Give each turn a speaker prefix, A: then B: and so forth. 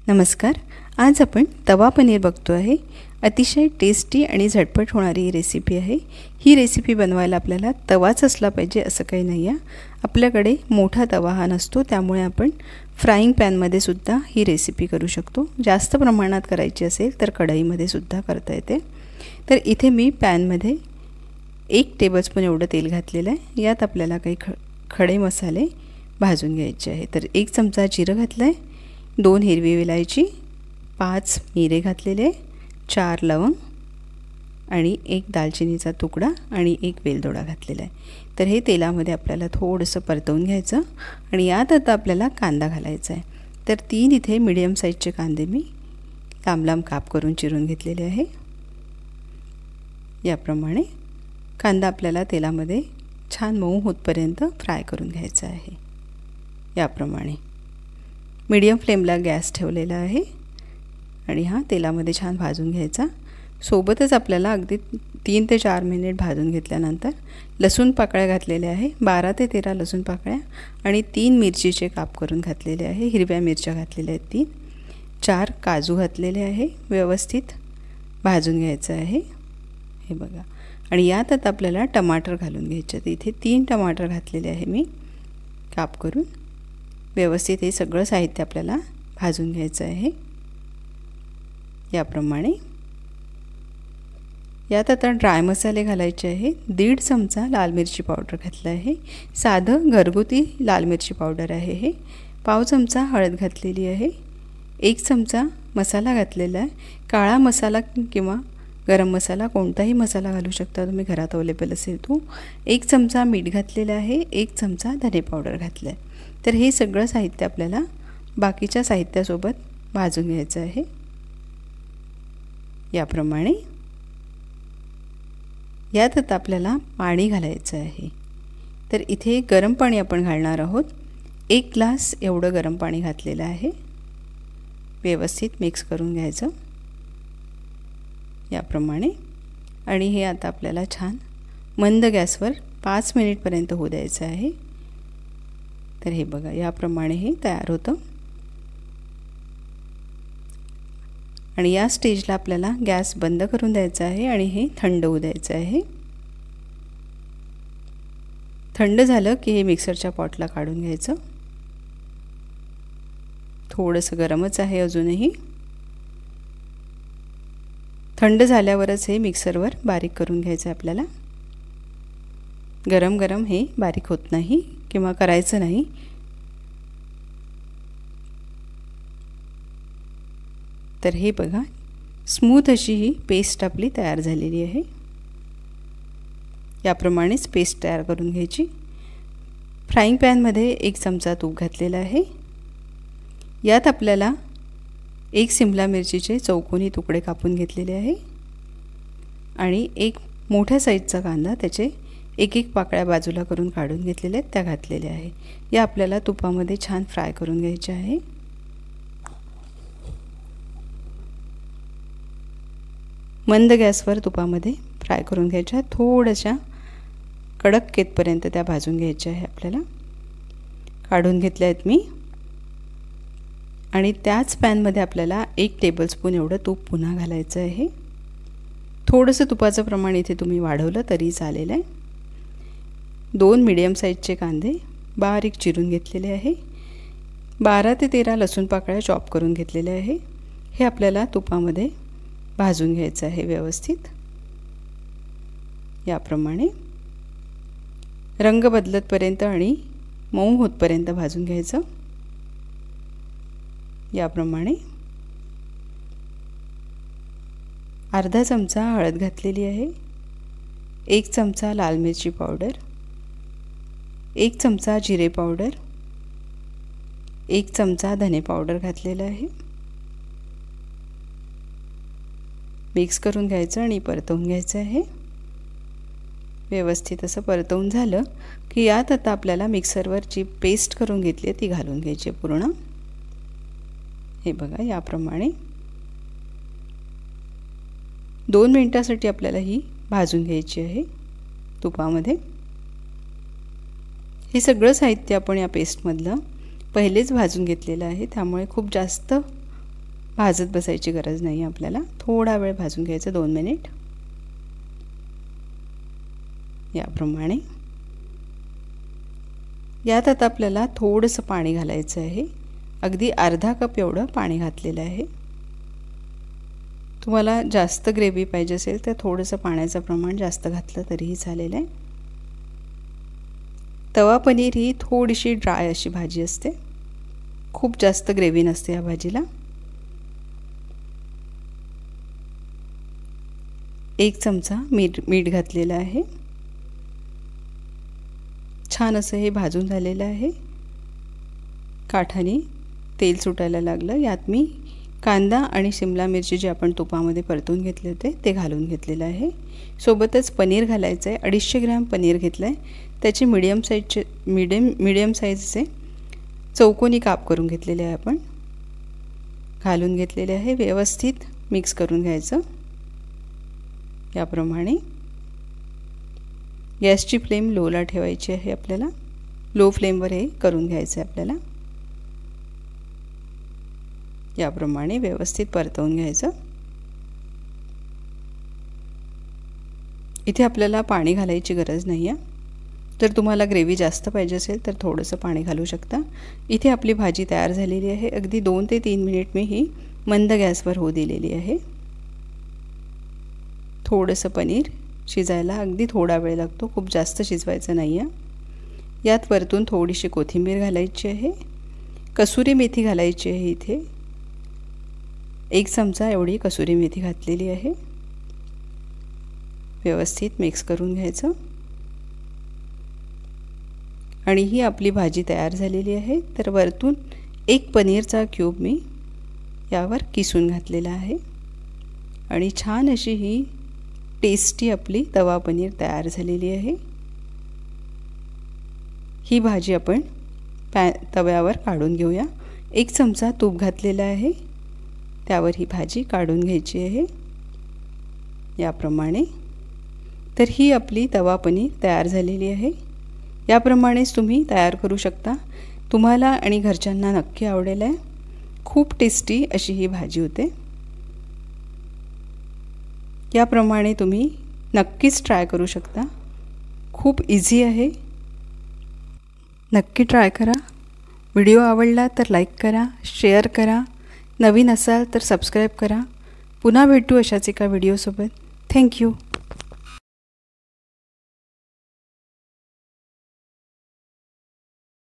A: नमस्कार. आज आपण तवा पनीर बघतो आहे. अतिशय टेस्टी आणि झटपट होणारी ही रेसिपी आहे. ही रेसिपी बनवायला आपल्याला तवाच असला पाहिजे असं काही नाही आहे. आपल्याकडे मोठा तवा हा नसतो, त्यामुळे आपण फ्राईंग पॅनमध्ये सुद्धा ही रेसिपी करू शकतो. जास्त प्रमाणात करायची असेल तर कढईमध्ये सुद्धा करता येते. तर इथे मी पॅनमध्ये 1 टेबलस्पून एवढं तेल घातलेलं आहे. यात आपल्याला काही खडे मसाले भाजून घ्यायचे आहे. तर 1 चमचा जिरं घातलं आहे, 2 हिरवी वेलायची, 5 मिरे घातलेले, 4 लवंग आणि 1 दालचिनीचा तुकडा आणि 1 वेलदोडा घातलेला आहे. तर हे तेलामध्ये आपल्याला थोडंसं परतवून घ्यायचं आणि यात आता आपल्याला कांदा घालायचा आहे. तर 3 इथे मीडियम साईजचे कांदे मी लांब लांब काप करून चिरून घेतलेले आहे. याप्रमाणे कांदा आपल्याला तेलामध्ये छान मऊ होतपर्यंत फ्राय करून घ्यायचा आहे. याप्रमाणे मीडियम फ्लेमला गॅस ठेवलेला आहे आणि हा तेलामध्ये छान भाजून घ्यायचा. सोबतच आपल्याला अगदी 3 ते 4 मिनिट भाजून घेतल्यानंतर लसूण पाकळ्या घातलेल्या आहे. 12 ते 13 लसूण पाकळ्या आणि 3 मिरचीचे काप करून घातलेले आहे. हिरव्या मिरच्या घातलेल्या आहेत 3. 4 काजू घातलेले आहे. व्यवस्थित भाजून घ्यायचं आहे. हे बघा. आणि यात आता आपल्याला टमाटर घालून घ्यायचे. इथे 3 टमाटर घातलेले आहे मी काप करून. व्यवस्थित हे सगळं साहित्य आपल्याला भाजून घ्यायचं आहे. याप्रमाणे यात आता ड्राय मसाले घालायचे आहे. 1.5 चमचा लाल मिरची पावडर घातलं आहे. साधं घरगुती लाल मिरची पावडर आहे हे. 1/2 चमचा हळद घातलेली आहे. 1 चमचा मसाला घातलेला आहे. काळा मसाला किंवा गरम मसाला, कोणताही मसाला घालू शकता तुम्ही, घरात अवेलेबल असेल तो. 1 चमचा मीठ घातलेला आहे. 1 चमचा धने पावडर घातलं आहे. तर हे सगळं साहित्य आपल्याला बाकीच्या साहित्यासोबत भाजून घ्यायचं आहे. याप्रमाणे यात आता आपल्याला पाणी घालायचं आहे. तर इथे गरम पाणी आपण घालणार आहोत. 1 ग्लास एवढं गरम पाणी घातलेलं आहे. व्यवस्थित मिक्स करून घ्यायचं याप्रमाणे. आणि हे आता आपल्याला छान मंद गॅसवर 5 मिनिटपर्यंत होऊ द्यायचं आहे. तर हे बघा, याप्रमाणे हे तयार होतं. आणि या स्टेजला आपल्याला गॅस बंद करून द्यायचा आहे आणि हे थंड होऊ द्यायचं आहे. थंड झालं की हे मिक्सरच्या पॉटला काढून घ्यायचं. थोडंसं गरमच आहे अजूनही. थंड झाल्यावरच हे मिक्सरवर बारीक करून घ्यायचं आहे आपल्याला. गरम गरम हे बारीक होत नाही किंवा करायचं नाही. तर हे बघा, स्मूथ अशी ही पेस्ट आपली तयार झालेली आहे. याप्रमाणेच पेस्ट तयार करून घ्यायची. फ्राईंग पॅनमध्ये 1 चमचा तूप घातलेला आहे. यात आपल्याला 1 सिमला मिरचीचे चौकोनी तुकडे कापून घेतलेले आहे आणि 1 मोठ्या साईजचा कांदा, त्याचे 1-1 पाकळ्या बाजूला करून काढून घेतलेल्या आहेत, त्या घातलेल्या आहे. या आपल्याला तुपामध्ये छान फ्राय करून घ्यायचे आहे. मंद गॅसवर तुपामध्ये फ्राय करून घ्यायच्या. थोड्याशा कडक केतपर्यंत त्या भाजून घ्यायच्या आहे आपल्याला. काढून घेतल्या आहेत मी. आणि त्याच पॅनमध्ये आपल्याला 1 टेबलस्पून एवढं तूप पुन्हा घालायचं आहे. थोडंसं तुपाचं प्रमाण इथे तुम्ही वाढवलं तरी चालेल आहे. 2 मीडियम साईजचे कांदे बारीक चिरून घेतलेले आहे. 12 ते 13 लसूण पाकळ्या चॉप करून घेतलेले आहे. हे आपल्याला तुपामध्ये भाजून घ्यायचं आहे व्यवस्थित. याप्रमाणे रंग बदलतपर्यंत आणि मऊ होतपर्यंत भाजून घ्यायचं. याप्रमाणे अर्धा चमचा हळद घातलेली आहे. 1 चमचा लाल मिरची पावडर, 1 चमचा जिरे पावडर, 1 चमचा धने पावडर घातलेला आहे. मिक्स करून घ्यायचं आणि परतवून घ्यायचं आहे. व्यवस्थित असं परतवून झालं की यात आता आपल्याला मिक्सरवर जी पेस्ट करून घेतली आहे ती घालून घ्यायची पूर्ण. हे बघा, याप्रमाणे 2 मिनिटासाठी आपल्याला ही भाजून घ्यायची आहे तुपामध्ये. हे सगळं साहित्य आपण या पेस्टमधलं पहिलेच भाजून घेतलेलं आहे, त्यामुळे खूप जास्त भाजत बसायची गरज नाही आपल्याला, थोडा वेळ भाजून घ्यायचं, 2 मिनिट याप्रमाणे। यात आता आपल्याला थोडंसं पाणी घालायचं आहे, अगदी अर्धा कप एवढं पाणी घातलेलं आहे। तुम्हाला जास्त ग्रेव्ही पाहिजे असेल तर थोडंसं पाण्याचं प्रमाण जास्त घातलं तरीही चालेल आहे। तवा पनीर ही थोडीशी ड्राय अशी भाजी असते, खूप जास्त ग्रेव्ही नसते या भाजीला। 1 चमचा मीठ घातलेलं आहे। छान असं हे भाजून झालेलं आहे, काठाने तेल सुटायला लागलं। यात मी कांदा आणि शिमला मिरची जे आपण तुपामध्ये परतून घेतले होते ते घालून घेतलेलं आहे। सोबतच पनीर घालायचं आहे, 250 ग्रॅम पनीर घेतलं आहे। त्याचे मीडियम साईजचे चौकोनी काप करून घेतलेले आहे, आपण घालून घेतलेले आहे। व्यवस्थित मिक्स करून घ्यायचं याप्रमाणे। गॅसची फ्लेम लोला ठेवायची आहे आपल्याला, लो फ्लेमवर हे करून घ्यायचं आहे आपल्याला। याप्रमाणे व्यवस्थित परतवून घ्यायचं। इथे आपल्याला पाणी घालायची गरज नाही आहे, जर तुम्हाला ग्रेव्ही जास्त पाहिजे असेल तर थोडंसं पाणी घालू शकता। इथे आपली भाजी तयार झालेली आहे, अगदी 2 ते 3 मिनिट मी ही मंद गॅसवर होऊ दिलेली आहे। थोडंसं पनीर शिजायला अगदी थोडा वेळ लागतो, खूप जास्त शिजवायचं नाही आहे। यात वरतून थोडीशी कोथिंबीर घालायची आहे, कसुरी मेथी घालायची आहे। इथे 1 चमचा एवढी कसुरी मेथी घातलेली आहे। व्यवस्थित मिक्स करून घ्यायचं आणि ही आपली भाजी तयार झालेली आहे। तर वरतून 1 पनीरचा क्यूब मी यावर किसून घातलेला आहे आणि छान अशी ही टेस्टी आपली तवा पनीर तयार झालेली आहे। ही भाजी आपण तव्यावर काढून घेऊया। 1 चमचा तूप घातलेला आहे, त्यावर ही भाजी काढून घ्यायची आहे याप्रमाणे। तर ही आपली तवा पनीर तयार झालेली आहे। याप्रमाणेच तुम्ही तयार करू शकता, तुम्हाला आणि घरच्यांना नक्की आवडेल आहे। खूप टेस्टी अशी ही भाजी होते। याप्रमाणे तुम्ही नक्कीच ट्राय करू शकता, खूप इझी आहे, नक्की ट्राय करा। व्हिडिओ आवडला तर लाईक करा, शेअर करा, नवीन असाल तर सबस्क्राईब करा। पुन्हा भेटू अशाच एका व्हिडिओसोबत। थँक्यू।